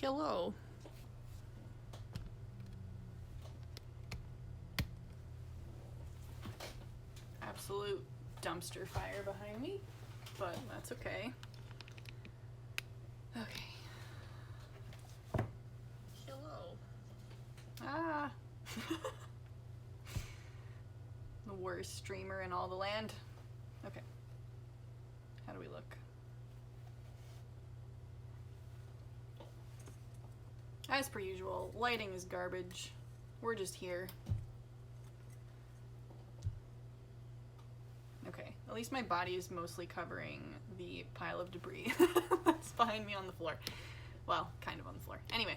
Hello. Absolute dumpster fire behind me, but that's okay. Okay. Hello. Ah. The worst streamer in all the land. Okay. How do we look? As per usual, lighting is garbage. We're just here. Okay, at least my body is mostly covering the pile of debris that's behind me on the floor. Well, kind of on the floor. Anyway,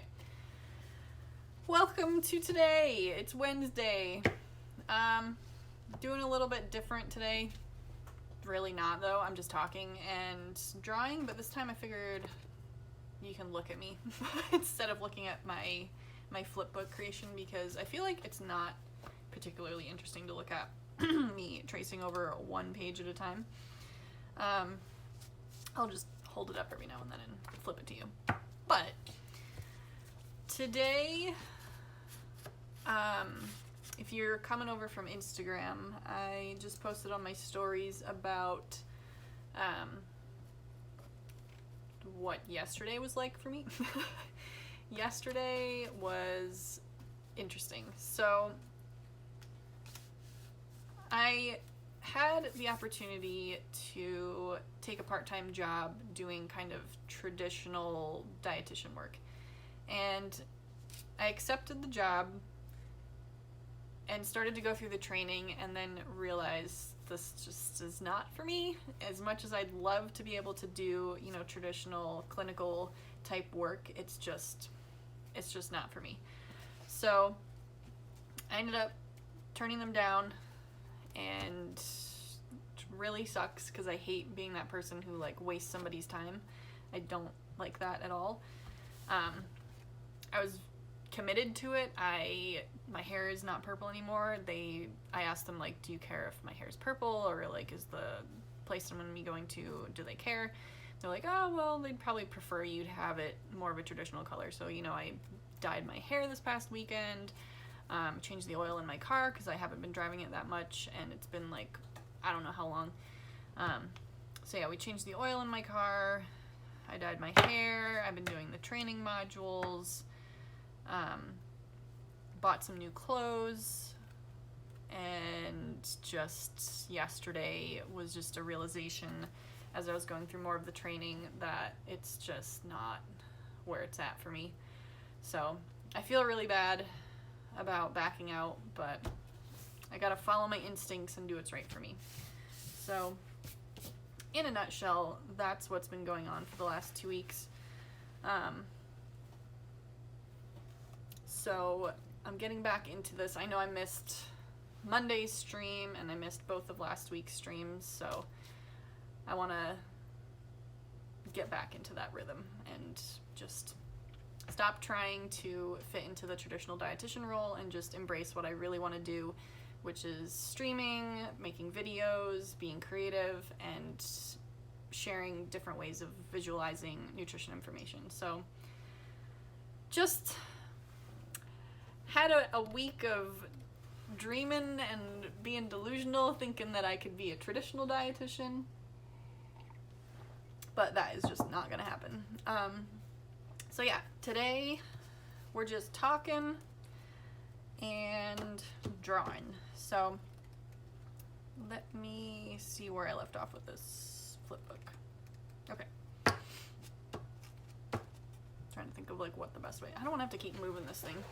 welcome to today. It's Wednesday. Doing a little bit different today. Really not though, I'm just talking and drawing, but this time I figured you can look at me instead of looking at my flipbook creation, because I feel like it's not particularly interesting to look at me tracing over one page at a time. I'll just hold it up every now and then and flip it to you. But today, if you're coming over from Instagram, I just posted on my stories about what yesterday was like for me. Yesterday was interesting. So I had the opportunity to take a part-time job doing kind of traditional dietitian work, and I accepted the job and started to go through the training, and then realized this just is not for me. As much as I'd love to be able to do, you know, traditional clinical type work, it's just not for me. So I ended up turning them down, and it really sucks because I hate being that person who like wastes somebody's time. I don't like that at all. I was committed to it. My hair is not purple anymore. I asked them, like, do you care if my hair is purple, or like is the place I'm going to be going to, do they care? They're like, oh well, they'd probably prefer you to have it more of a traditional color. So, you know, I dyed my hair this past weekend, changed the oil in my car because I haven't been driving it that much, and it's been like, I don't know how long. So yeah, we changed the oil in my car, I dyed my hair, I've been doing the training modules, bought some new clothes, and just yesterday was just a realization as I was going through more of the training that it's just not where it's at for me. So I feel really bad about backing out, but I gotta follow my instincts and do what's right for me. So in a nutshell, that's what's been going on for the last 2 weeks. So I'm getting back into this. I know I missed Monday's stream and I missed both of last week's streams, so I want to get back into that rhythm and just stop trying to fit into the traditional dietitian role and just embrace what I really want to do, which is streaming, making videos, being creative, and sharing different ways of visualizing nutrition information. So just had a week of dreaming and being delusional, thinking that I could be a traditional dietitian, but that is just not gonna happen. So yeah, today we're just talking and drawing. So let me see where I left off with this flipbook. Okay. Trying to think of like what the best way. I don't want to have to keep moving this thing.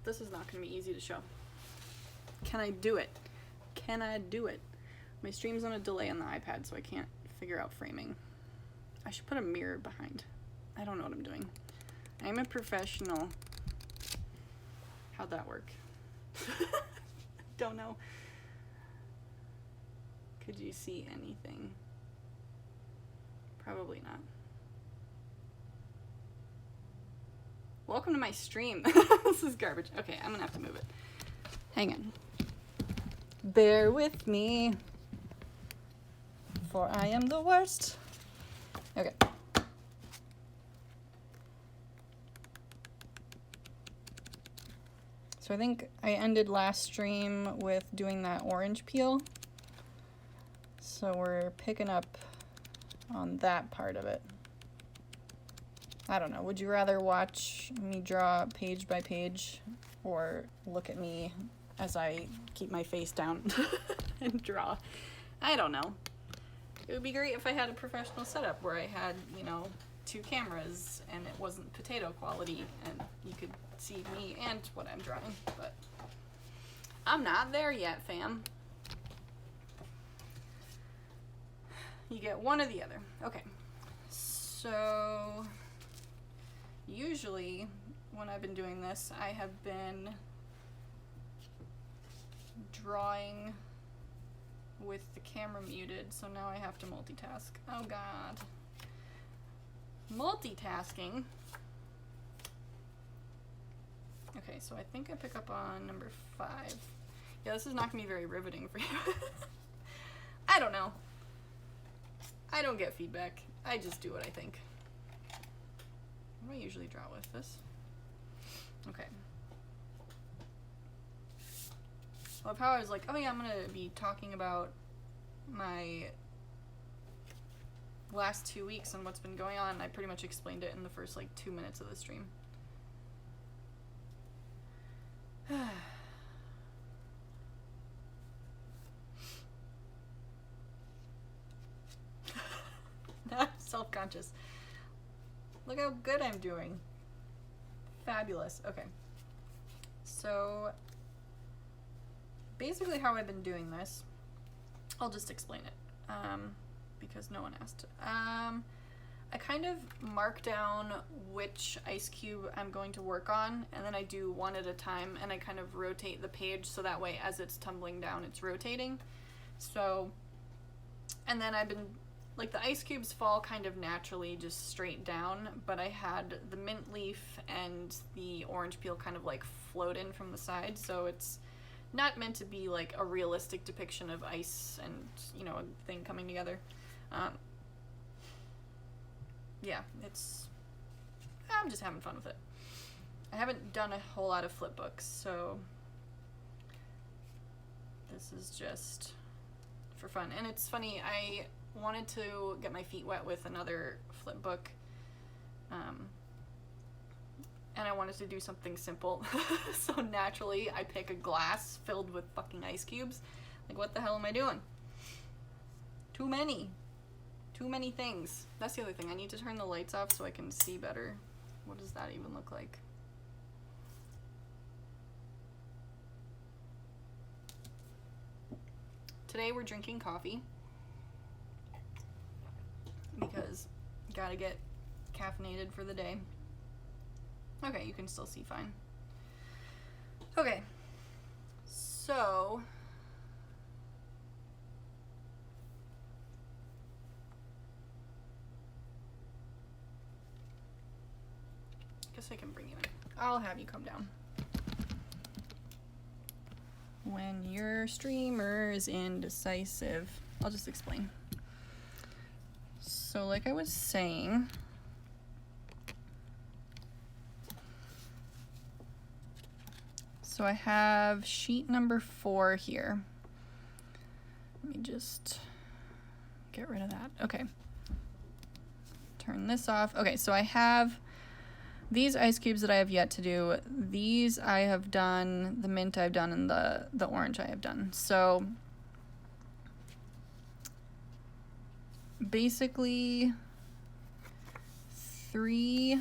This is not going to be easy to show. Can I do it? Can I do it? My stream's on a delay on the iPad, so I can't figure out framing. I should put a mirror behind. I don't know what I'm doing. I'm a professional. How'd that work? Don't know. Could you see anything? Probably not. Welcome to my stream. This is garbage. Okay, I'm gonna have to move it. Hang on. Bear with me, for I am the worst. Okay. So I think I ended last stream with doing that orange peel. So we're picking up on that part of it. I don't know, would you rather watch me draw page by page or look at me as I keep my face down and draw? I don't know. It would be great if I had a professional setup where I had, you know, 2 cameras and it wasn't potato quality and you could see me and what I'm drawing, but I'm not there yet, fam. You get one or the other. Okay, so usually when I've been doing this, I have been drawing with the camera muted, so now I have to multitask. Oh god. Multitasking. Okay, so I think I pick up on number 5. Yeah, this is not gonna be very riveting for you. I don't know. I don't get feedback. I just do what I think. What do I usually draw with this? Okay. I love how I was like, oh yeah, I'm gonna be talking about my last 2 weeks and what's been going on. I pretty much explained it in the first like 2 minutes of the stream. Now I'm self-conscious. Look how good I'm doing. Fabulous. Okay. So basically how I've been doing this, I'll just explain it because no one asked. I kind of mark down which ice cube I'm going to work on, and then I do one at a time, and I kind of rotate the page so that way as it's tumbling down it's rotating. So, and then I've been, like, the ice cubes fall kind of naturally just straight down, but I had the mint leaf and the orange peel kind of like float in from the side, so it's not meant to be like a realistic depiction of ice and, you know, a thing coming together. Yeah, I'm just having fun with it. I haven't done a whole lot of flip books, so this is just for fun. And it's funny, I wanted to get my feet wet with another flip book, and I wanted to do something simple. So naturally I pick a glass filled with fucking ice cubes. Like, what the hell am I doing? Too many things. That's the other thing. I need to turn the lights off so I can see better. What does that even look like? Today we're drinking coffee because gotta get caffeinated for the day. Okay, you can still see fine. Okay, so I guess I can bring you in. I'll have you come down. When your streamer is indecisive, I'll just explain. So like I was saying, so I have sheet number 4 here. Let me just get rid of that. Okay. Turn this off. Okay, so I have these ice cubes that I have yet to do. These I have done, the mint I've done, and the orange I have done. So basically 3,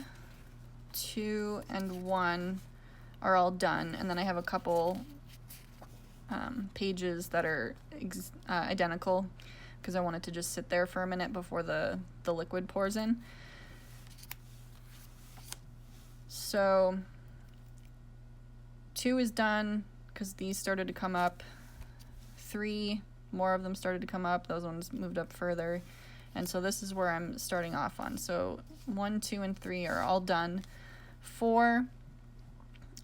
2, and 1 are all done, and then I have a couple pages that are identical because I want it to just sit there for a minute before the liquid pours in. So 2 is done because these started to come up. 3, more of them started to come up. Those ones moved up further. And so this is where I'm starting off on. So 1, 2, and 3 are all done. 4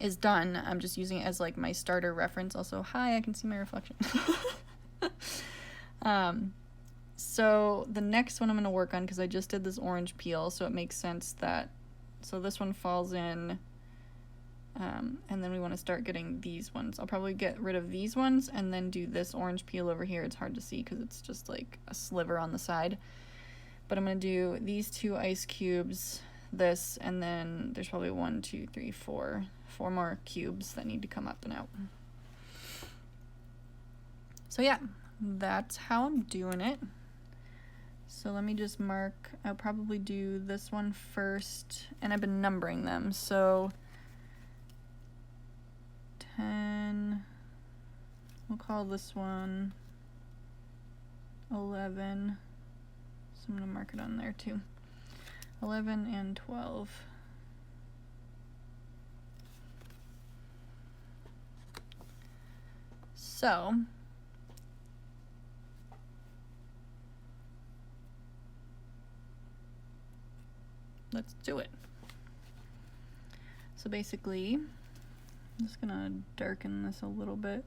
is done. I'm just using it as like my starter reference. Also, hi, I can see my reflection. So the next one I'm going to work on, because I just did this orange peel, so it makes sense that, so this one falls in And then we want to start getting these ones. I'll probably get rid of these ones and then do this orange peel over here. It's hard to see because it's just like a sliver on the side. But I'm going to do these 2 ice cubes, this, and then there's probably 1, 2, 3, 4 more cubes that need to come up and out. So yeah, that's how I'm doing it. So let me just mark, I'll probably do this one first, and I've been numbering them. So 10, we'll call this one 11. So I'm going to mark it on there too. 11 and 12. So let's do it. So basically, I'm just gonna darken this a little bit.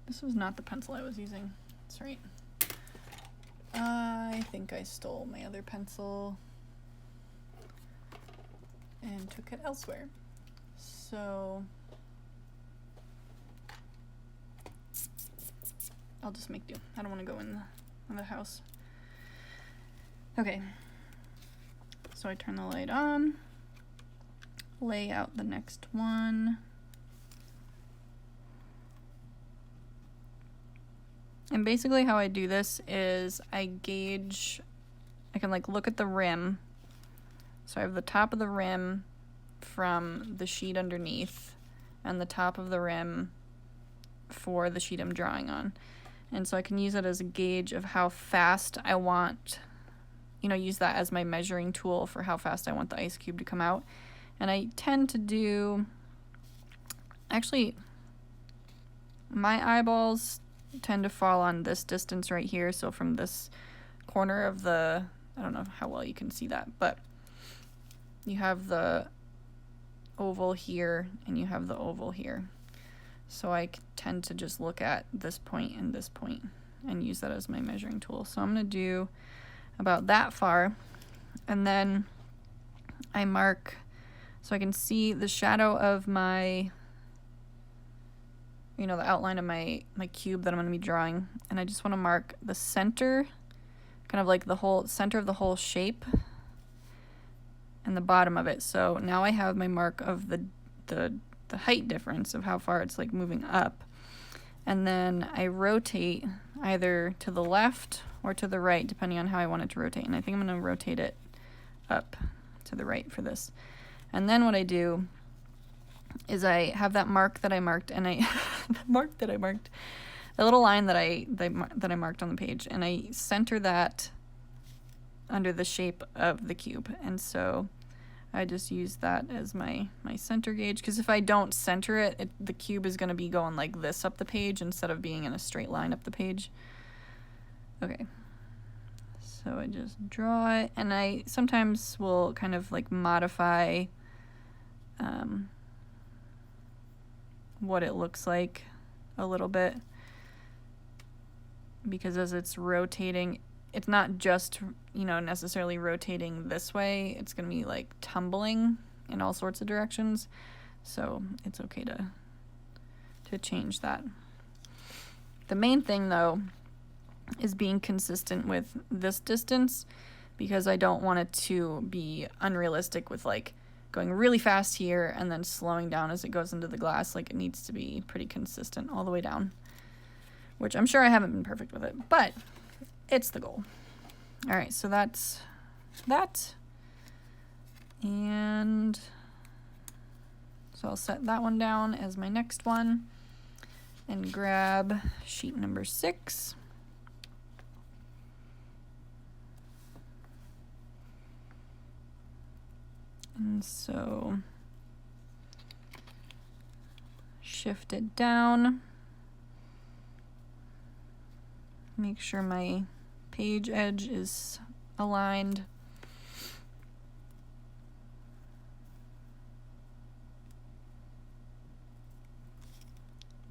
This was not the pencil I was using. That's right. I think I stole my other pencil and took it elsewhere. So I'll just make do. I don't want to go in the house. Okay. So I turn the light on, lay out the next one. And basically how I do this is I gauge, I can like look at the rim. So I have the top of the rim from the sheet underneath and the top of the rim for the sheet I'm drawing on. And so I can use it as a gauge of how fast I want, use that as my measuring tool for how fast I want the ice cube to come out. And I tend to do, actually, my eyeballs tend to fall on this distance right here. So from this corner of the, I don't know how well you can see that, but you have the oval here and you have the oval here. So I tend to just look at this point and this point and use that as my measuring tool. So I'm going to do about that far, and then I mark so I can see the shadow of my, the outline of my cube that I'm going to be drawing. And I just want to mark the center, kind of like the whole center of the whole shape, and the bottom of it. So now I have my mark of the height difference of how far it's like moving up. And then I rotate either to the left or to the right, depending on how I want it to rotate. And I think I'm going to rotate it up to the right for this. And then what I do is I have that mark that I marked, and the little line that I marked on the page, and I center that under the shape of the cube. And so I just use that as my center gauge, because if I don't center it, the cube is going to be going like this up the page instead of being in a straight line up the page. Okay, so I just draw it, and I sometimes will kind of like modify what it looks like a little bit, because as it's rotating, it's not just, necessarily rotating this way. It's going to be like tumbling in all sorts of directions. So it's okay to change that. The main thing though is being consistent with this distance, because I don't want it to be unrealistic with like going really fast here and then slowing down as it goes into the glass. Like, it needs to be pretty consistent all the way down, which I'm sure I haven't been perfect with it, but it's the goal. All right, so that's that. And so I'll set that one down as my next one and grab sheet number 6. And so shift it down. Make sure my page edge is aligned.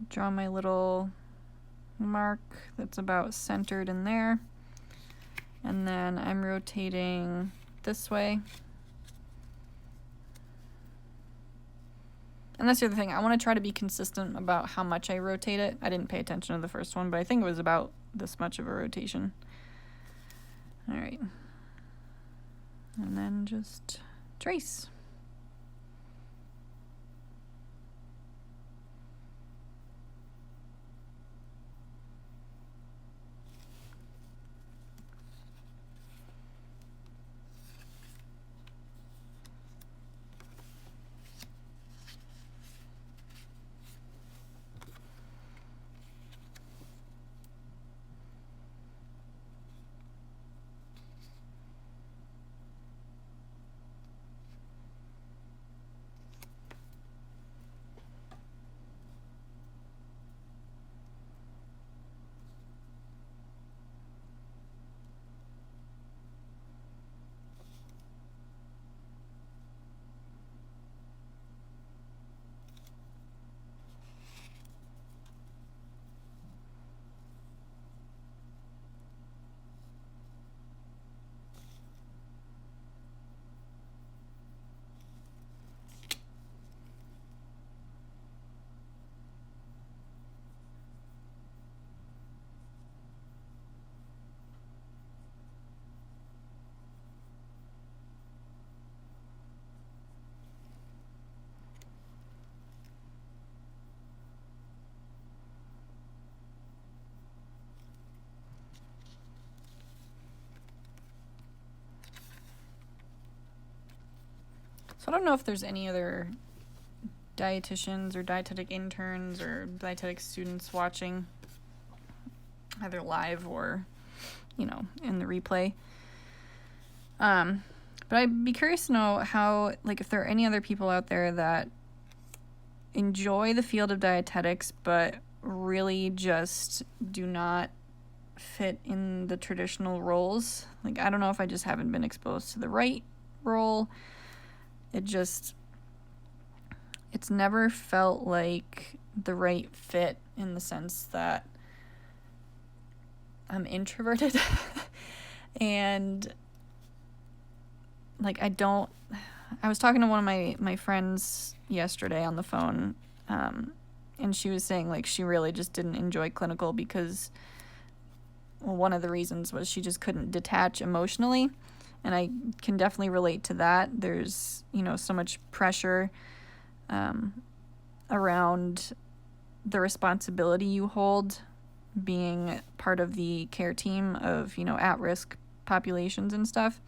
Draw my little mark that's about centered in there. And then I'm rotating this way. And that's the other thing. I want to try to be consistent about how much I rotate it. I didn't pay attention to the first one, but I think it was about this much of a rotation. All right. And then just trace. So I don't know if there's any other dietitians or dietetic interns or dietetic students watching, either live or, you know, in the replay. But I'd be curious to know how, like, if there are any other people out there that enjoy the field of dietetics but really just do not fit in the traditional roles. Like, I don't know if I just haven't been exposed to the right role. It's never felt like the right fit in the sense that I'm introverted and like I was talking to one of my friends yesterday on the phone, and she was saying like she really just didn't enjoy clinical because, well, one of the reasons was she just couldn't detach emotionally. And I can definitely relate to that. There's, you know, so much pressure around the responsibility you hold being part of the care team of, you know, at-risk populations and stuff.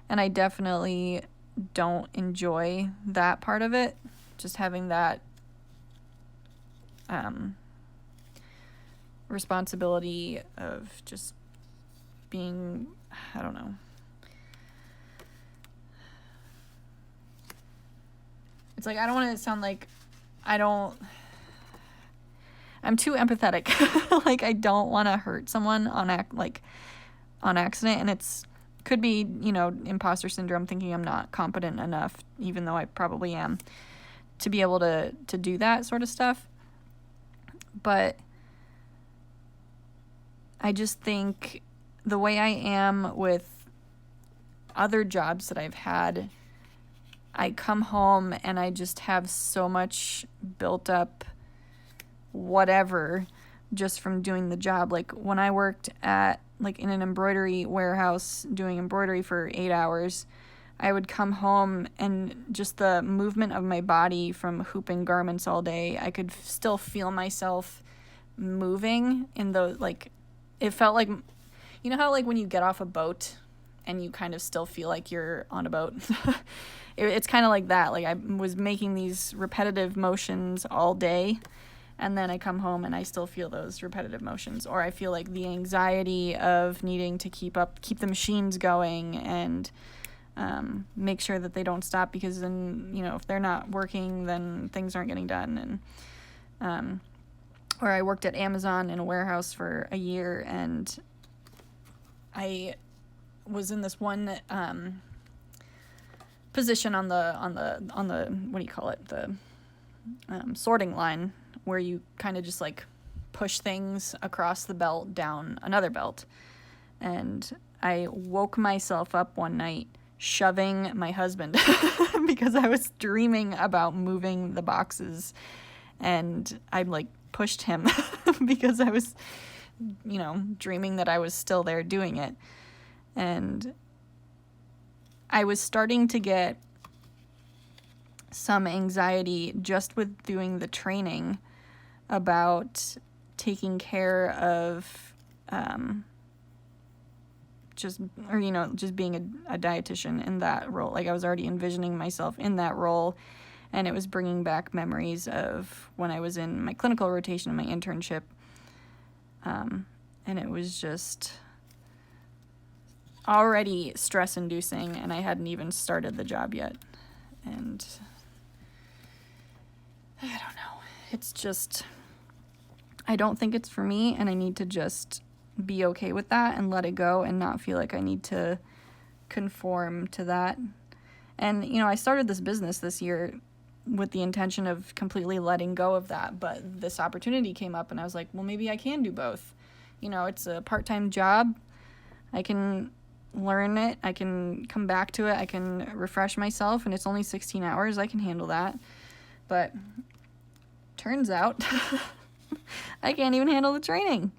And I definitely don't enjoy that part of it. Just having that responsibility of just being, I don't know. It's like, I don't want to sound like I'm too empathetic. Like, I don't want to hurt someone on accident. And could be, you know, imposter syndrome, thinking I'm not competent enough, even though I probably am, to be able to do that sort of stuff. But I just think the way I am with other jobs that I've had, I come home and I just have so much built up whatever just from doing the job. Like when I worked at in an embroidery warehouse doing embroidery for 8 hours, I would come home and just the movement of my body from hooping garments all day, I could still feel myself moving in the, it felt like, you know how when you get off a boat and you kind of still feel like you're on a boat? It's kind of like that. Like I was making these repetitive motions all day, and then I come home and I still feel those repetitive motions, or I feel like the anxiety of needing to keep the machines going and make sure that they don't stop, because then, you know, if they're not working, then things aren't getting done. And or I worked at Amazon in a warehouse for a year, and I was in this one position on the what do you call it, the sorting line, where you kind of just push things across the belt down another belt. And I woke myself up one night shoving my husband because I was dreaming about moving the boxes, and I like pushed him because I was, dreaming that I was still there doing it. And I was starting to get some anxiety just with doing the training about taking care of just being a dietitian in that role. Like, I was already envisioning myself in that role, and it was bringing back memories of when I was in my clinical rotation, my internship, and it was just already stress-inducing, and I hadn't even started the job yet. And I don't know. It's just, I don't think it's for me, and I need to just be okay with that and let it go and not feel like I need to conform to that. And, I started this business this year with the intention of completely letting go of that, but this opportunity came up, and I was like, well, maybe I can do both. It's a part-time job. I can learn it. I can come back to it. I can refresh myself, and it's only 16 hours. I can handle that. But turns out I can't even handle the training.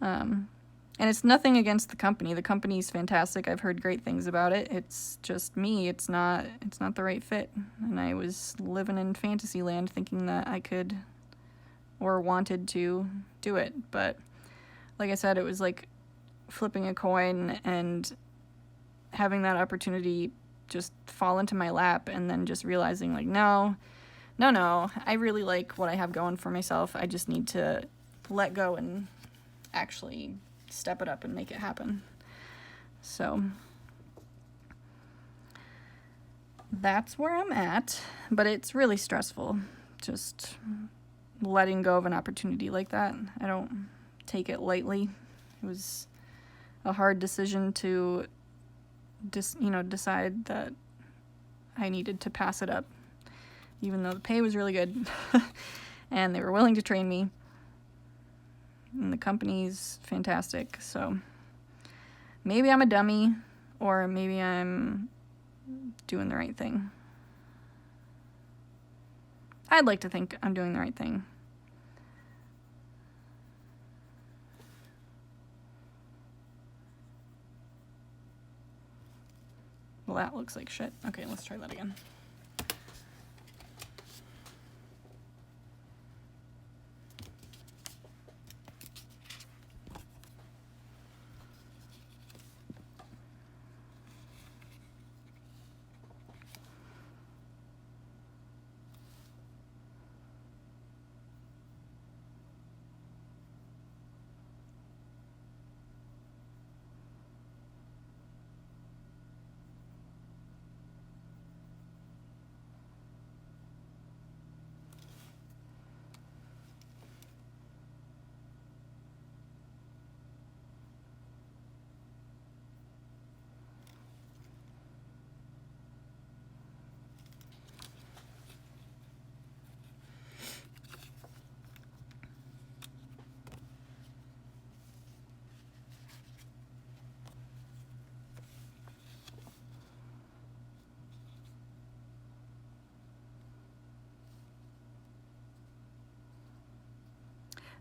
And it's nothing against the company. The company's fantastic. I've heard great things about it. It's just me. It's not the right fit. And I was living in fantasy land thinking that I could or wanted to do it. But like I said, it was like flipping a coin and having that opportunity just fall into my lap, and then just realizing like, no, I really like what I have going for myself. I just need to let go and actually step it up and make it happen. So that's where I'm at, but it's really stressful just letting go of an opportunity like that. I don't take it lightly. It was a hard decision to decide that I needed to pass it up, even though the pay was really good and they were willing to train me. And the company's fantastic. So maybe I'm a dummy, or maybe I'm doing the right thing. I'd like to think I'm doing the right thing. Well, that looks like shit. Okay, let's try that again.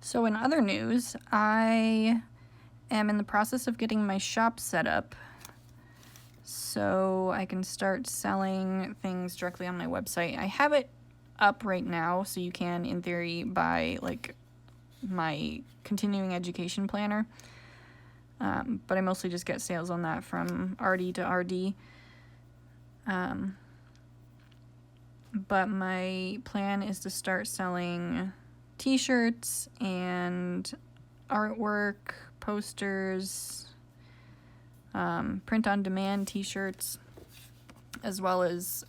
So in other news, I am in the process of getting my shop set up so I can start selling things directly on my website. I have it up right now, so you can, in theory, buy like my continuing education planner. But I mostly just get sales on that from RD to RD. But my plan is to start selling t-shirts and artwork, posters, print-on-demand t-shirts, as well as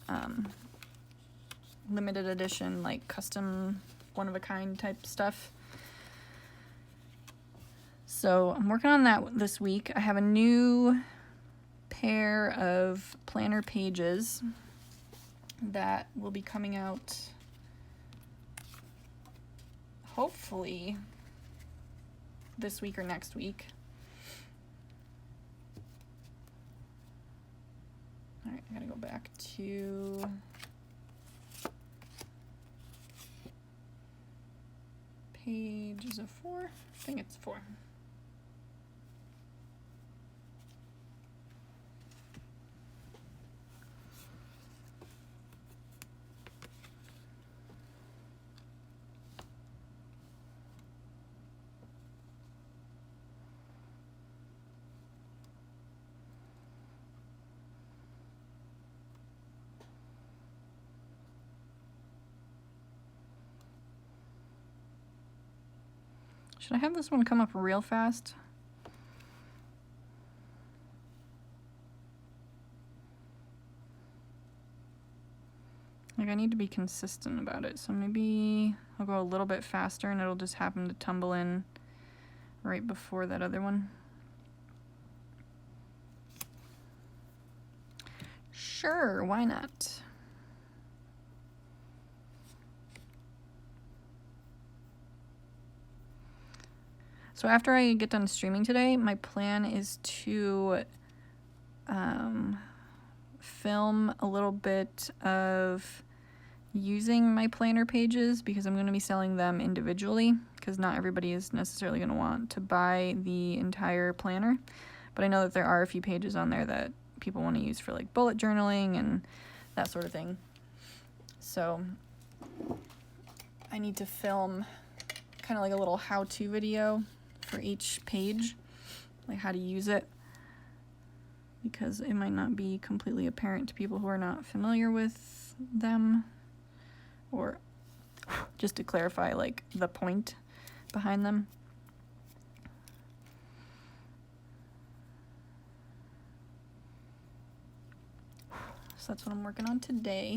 limited edition, like custom, one-of-a-kind type stuff. So I'm working on that this week. I have a new pair of planner pages that will be coming out hopefully this week or next week. Alright, I gotta go back to page, is it 4? I think it's 4. Should I have this one come up real fast? Like, I need to be consistent about it, so maybe I'll go a little bit faster and it'll just happen to tumble in right before that other one. Sure, why not? So after I get done streaming today, my plan is to film a little bit of using my planner pages, because I'm going to be selling them individually, because not everybody is necessarily going to want to buy the entire planner. But I know that there are a few pages on there that people want to use for like bullet journaling and that sort of thing. So I need to film kind of like a little how-to video for each page, like how to use it, because it might not be completely apparent to people who are not familiar with them, or just to clarify like the point behind them. So that's what I'm working on today,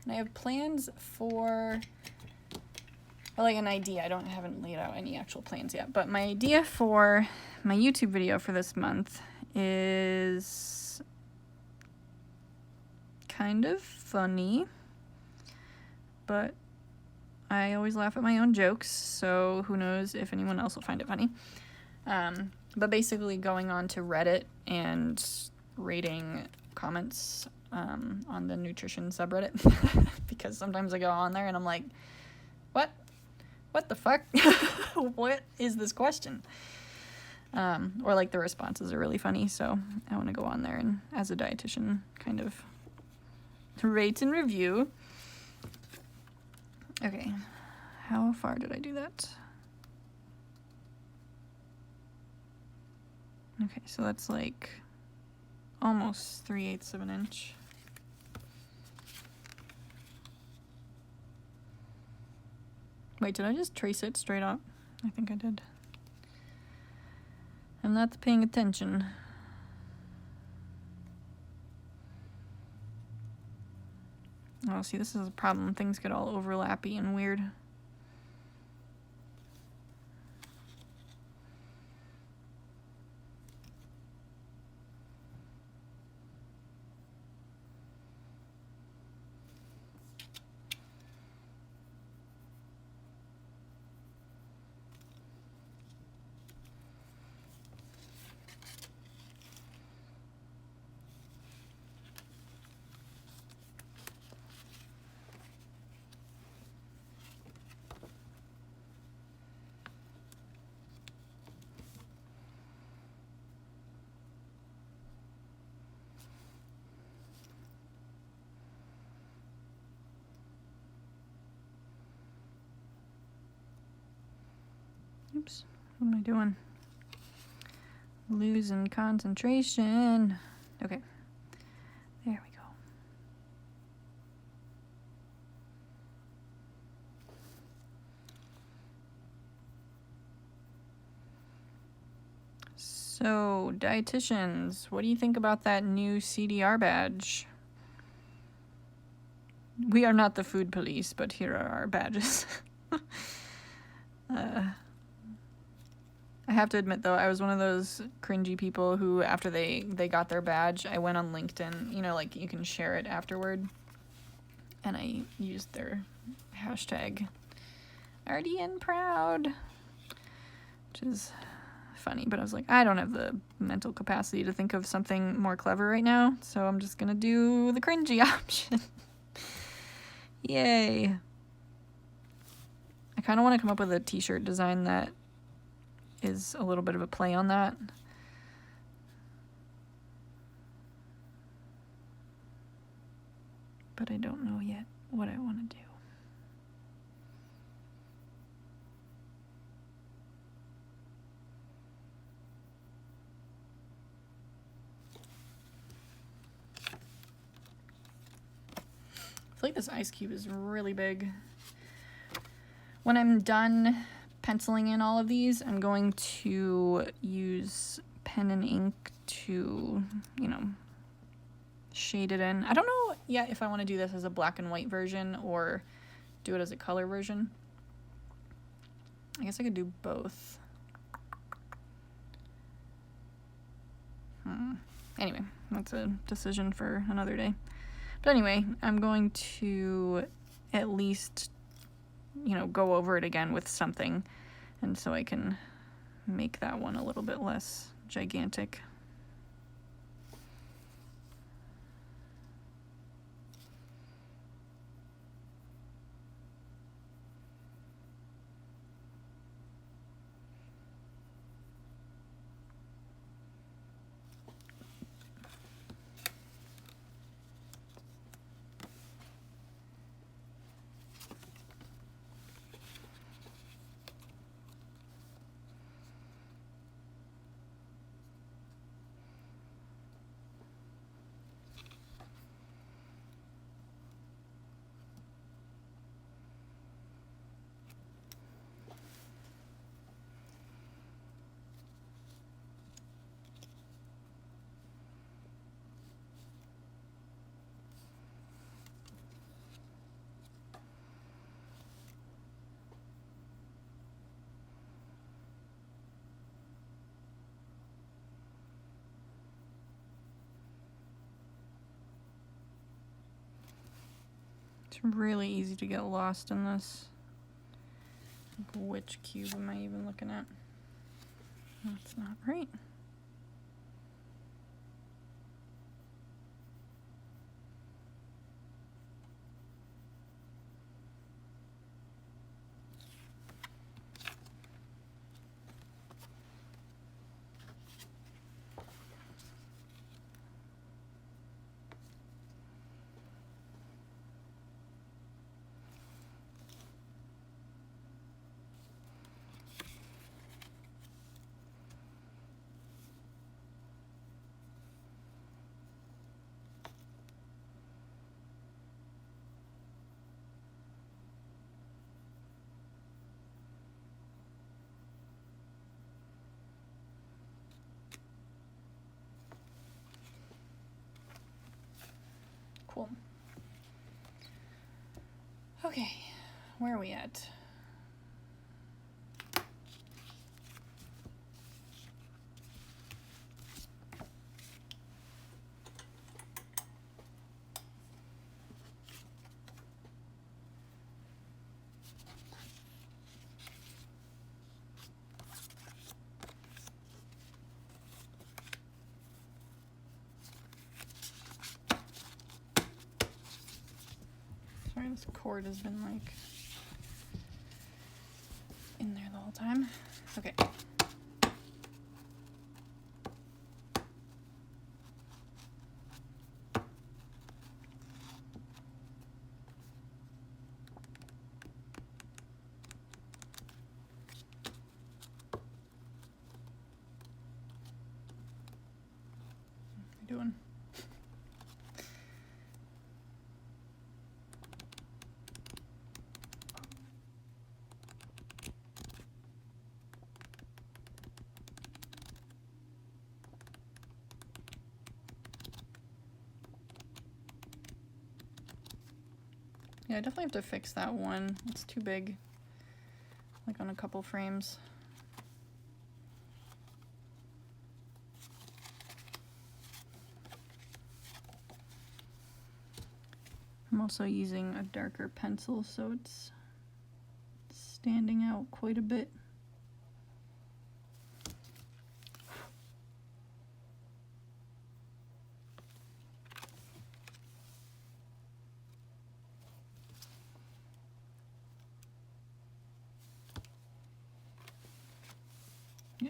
and I have plans for, or like an idea. I haven't laid out any actual plans yet, but my idea for my YouTube video for this month is kind of funny, but I always laugh at my own jokes, so who knows if anyone else will find it funny. But basically going on to Reddit and rating comments on the nutrition subreddit, because sometimes I go on there and I'm like, what the fuck? What is this question? Or like the responses are really funny, so I want to go on there and, as a dietitian, kind of rate and review. Okay, how far did I do that? Okay, so that's like almost 3/8 of an inch. Wait, did I just trace it straight up? I think I did. I'm not paying attention. Oh, see, this is a problem. Things get all overlappy and weird. Oops, what am I doing? Losing concentration. Okay, there we go. So, dietitians, what do you think about that new CDR badge? We are not the food police, but here are our badges. I have to admit, though, I was one of those cringy people who, after they got their badge, I went on LinkedIn, you know, like, you can share it afterward, and I used their hashtag RDN proud, which is funny, but I was like, I don't have the mental capacity to think of something more clever right now, so I'm just gonna do the cringy option. Yay. I kind of want to come up with a t-shirt design that is a little bit of a play on that. But I don't know yet what I want to do. I feel like this ice cube is really big. When I'm done penciling in all of these, I'm going to use pen and ink to, you know, shade it in. I don't know yet if I want to do this as a black and white version or do it as a color version. I guess I could do both. Anyway, that's a decision for another day. But anyway, I'm going to at least, you know, go over it again with something, and so I can make that one a little bit less gigantic. It's really easy to get lost in this. Like, which cube am I even looking at? That's not right. Cool. Okay, where are we at? Sorry, this cord has been like in there the whole time. Okay. What are you doing? Yeah, I definitely have to fix that one. It's too big, like on a couple frames. I'm also using a darker pencil, so it's standing out quite a bit.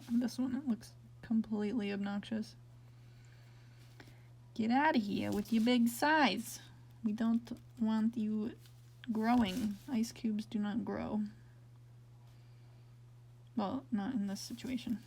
This one, it looks completely obnoxious. Get out of here with your big size. We don't want you growing. Ice cubes do not grow. Well, not in this situation.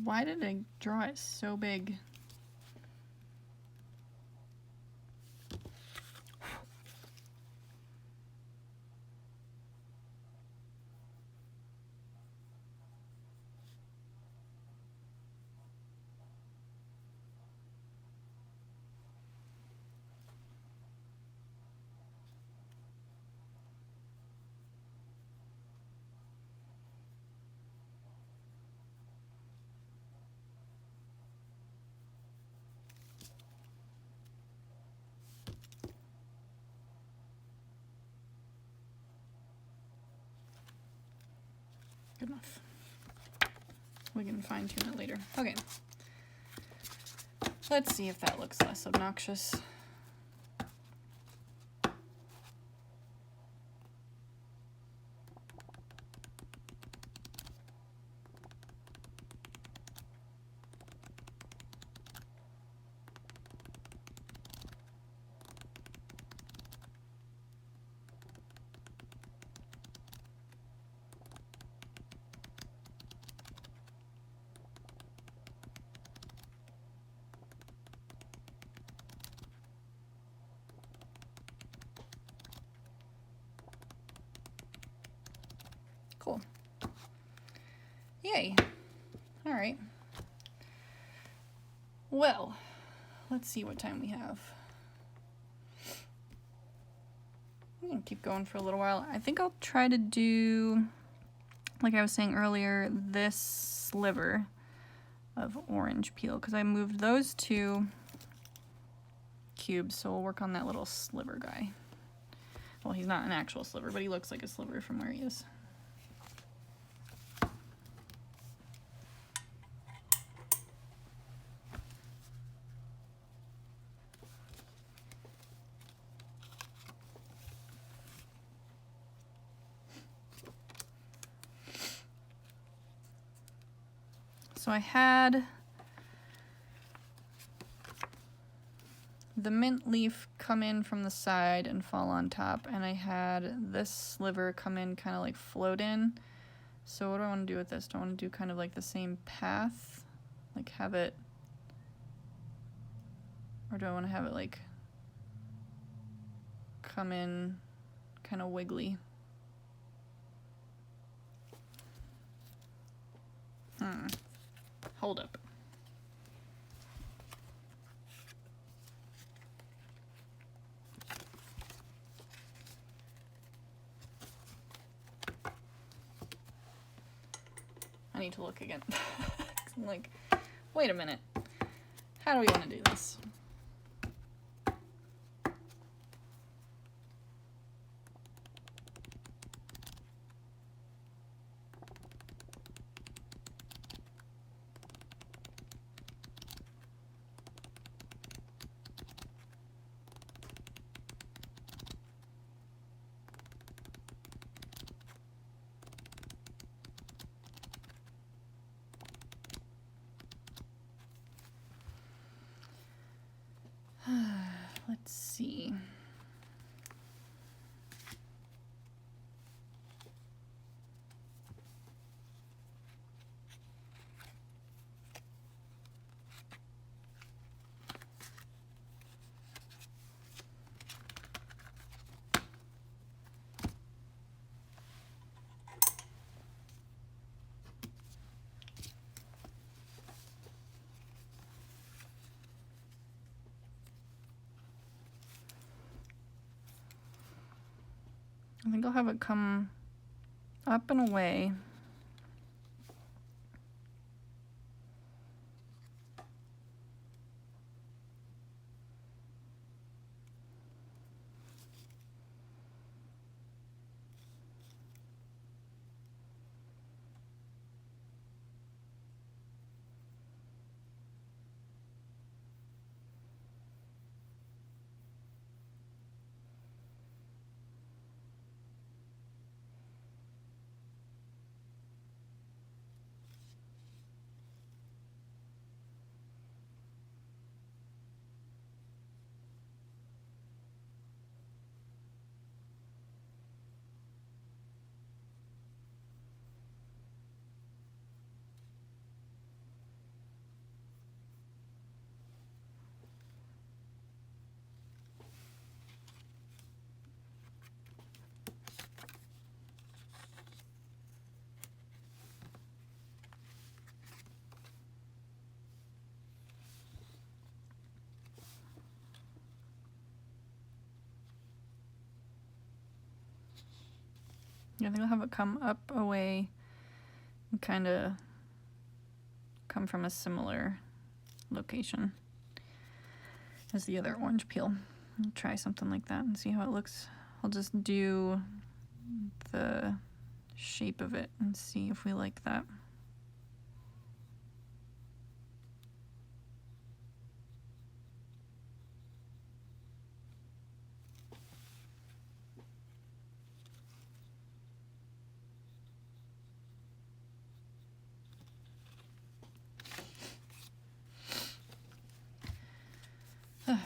Why did I draw it so big? Good enough. We can fine tune it later. Okay. Let's see if that looks less obnoxious. Cool. Yay. All right. Well, let's see what time we have. We can keep going for a little while. I think I'll try to do, like I was saying earlier, this sliver of orange peel, because I moved those two cubes, so we'll work on that little sliver guy. Well, he's not an actual sliver, but he looks like a sliver from where he is. So I had the mint leaf come in from the side and fall on top, and I had this sliver come in, kind of like float in. So what do I want to do with this? Do I want to do kind of like the same path? Like have it, or do I want to have it like come in kind of wiggly? Hold up. I need to look again. I'm like, wait a minute. How do we want to do this? I think I'll have it come up and away. Yeah, I think I'll have it come up, away, and kind of come from a similar location as the other orange peel. I'll try something like that and see how it looks. I'll just do the shape of it and see if we like that.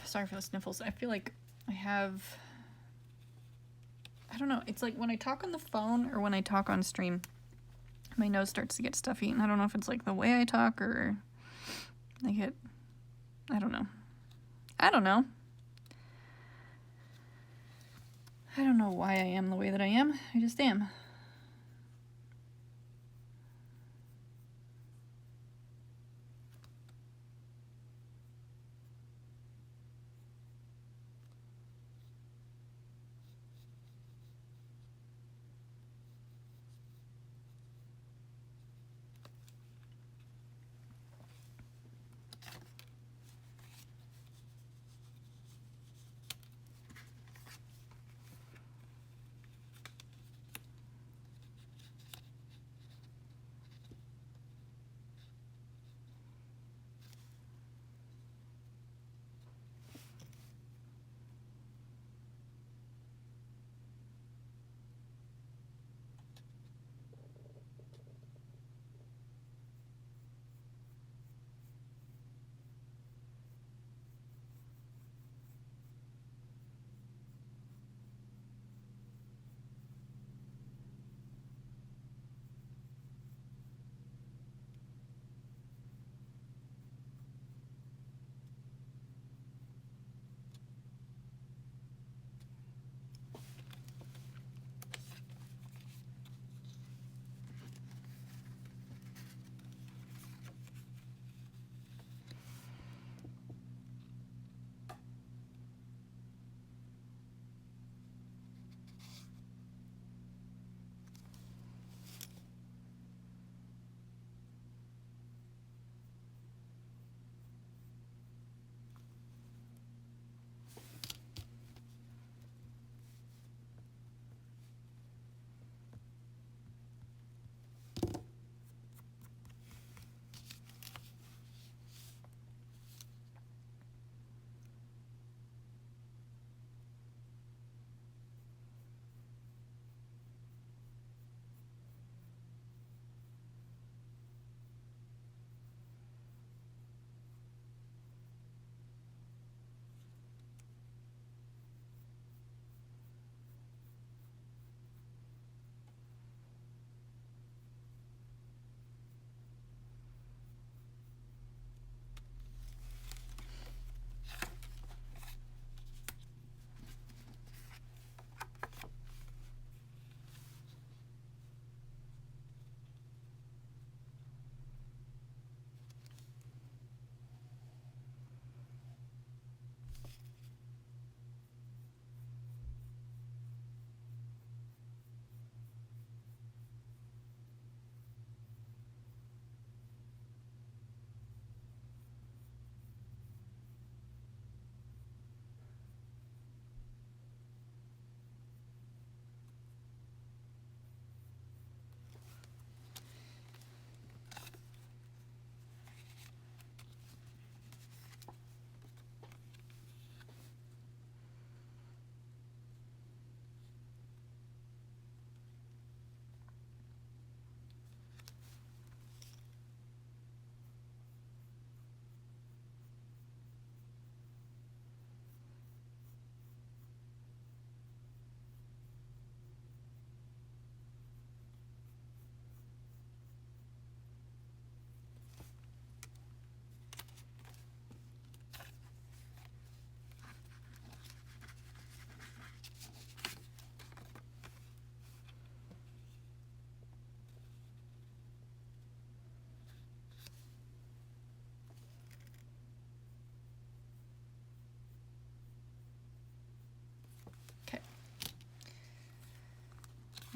Sorry for the sniffles. I feel like I don't know, it's like when I talk on the phone or when I talk on stream, my nose starts to get stuffy, and I don't know if it's like the way I talk or I don't know. I don't know why I am the way that I am. I just am.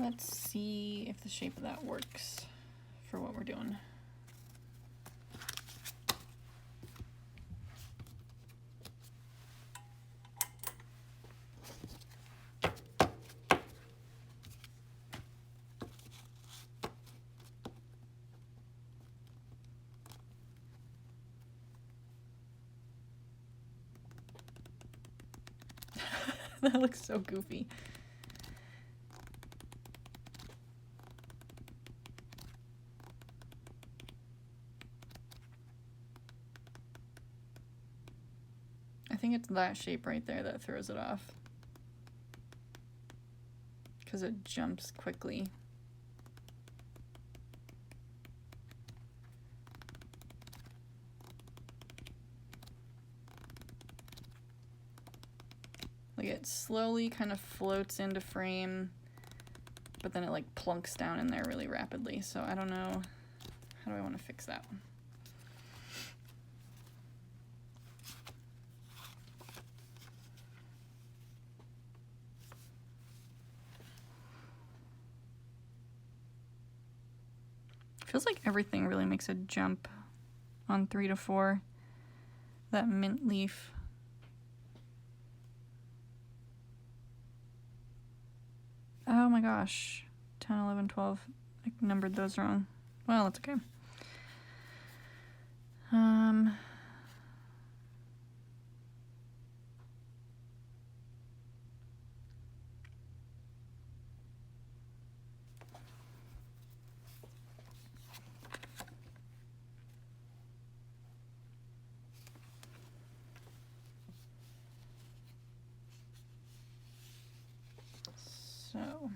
Let's see if the shape of that works for what we're doing. That looks so goofy. I think it's that shape right there that throws it off, because it jumps quickly. Like it slowly kind of floats into frame, but then it like plunks down in there really rapidly. So I don't know, how do I want to fix that one? Feels like everything really makes a jump on 3 to 4. That mint leaf. Oh my gosh. 10, 11, 12. I numbered those wrong. Well, that's okay. So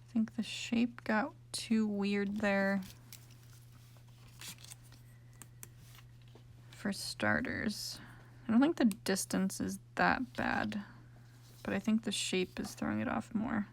I think the shape got too weird there. For starters, I don't think the distance is that bad, but I think the shape is throwing it off more.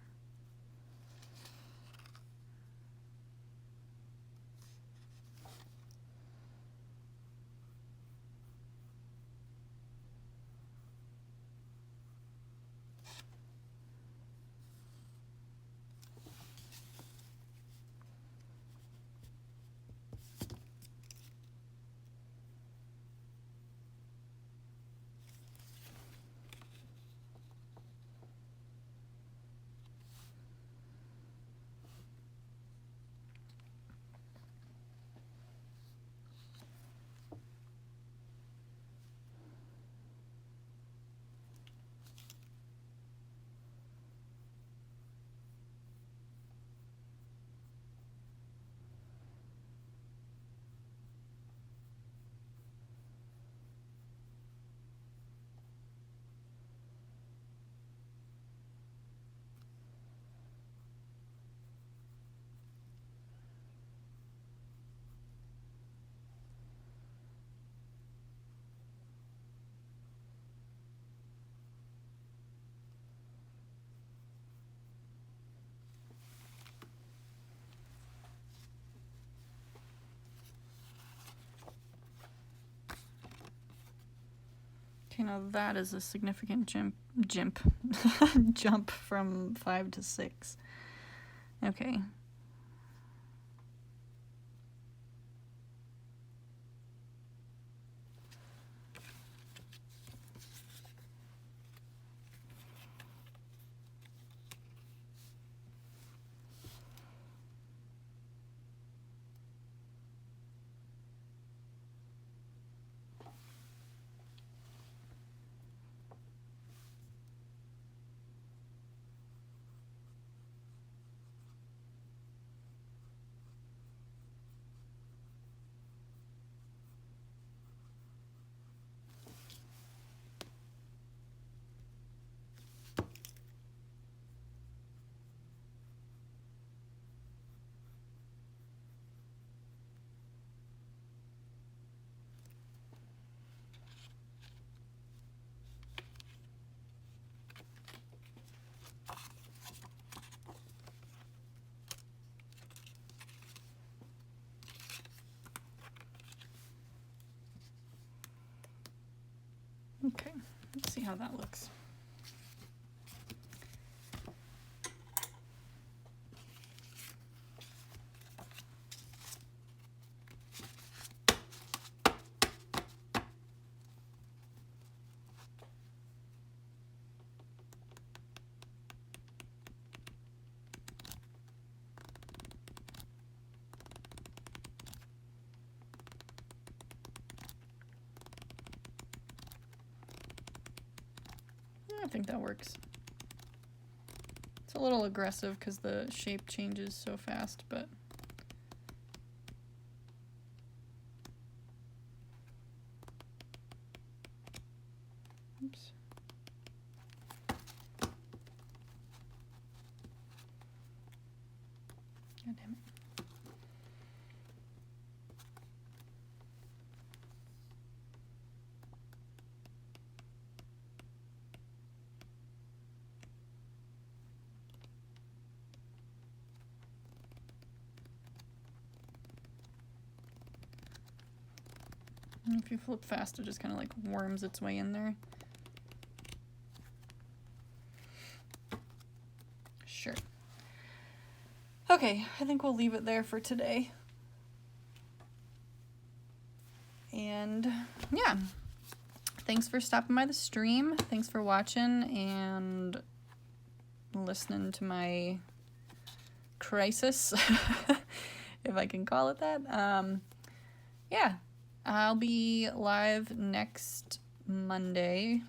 Okay, now that is a significant jump from 5 to 6. Okay. Okay, let's see how that looks. I think that works. It's a little aggressive because the shape changes so fast, but oops. God damn it. And if you flip fast, it just kind of like worms its way in there. Sure. Okay, I think we'll leave it there for today. And yeah, thanks for stopping by the stream. Thanks for watching and listening to my crisis, if I can call it that. Yeah, I'll be live next Monday.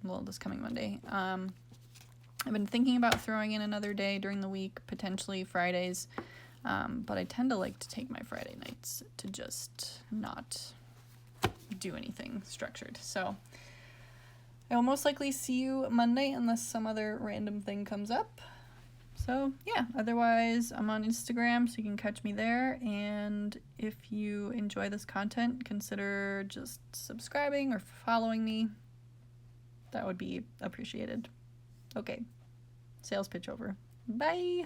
Well, this coming Monday. I've been thinking about throwing in another day during the week, potentially Fridays, but I tend to like to take my Friday nights to just not do anything structured. So I will most likely see you Monday unless some other random thing comes up. So yeah, otherwise I'm on Instagram, so you can catch me there. And if you enjoy this content, consider just subscribing or following me. That would be appreciated. Okay, sales pitch over. Bye.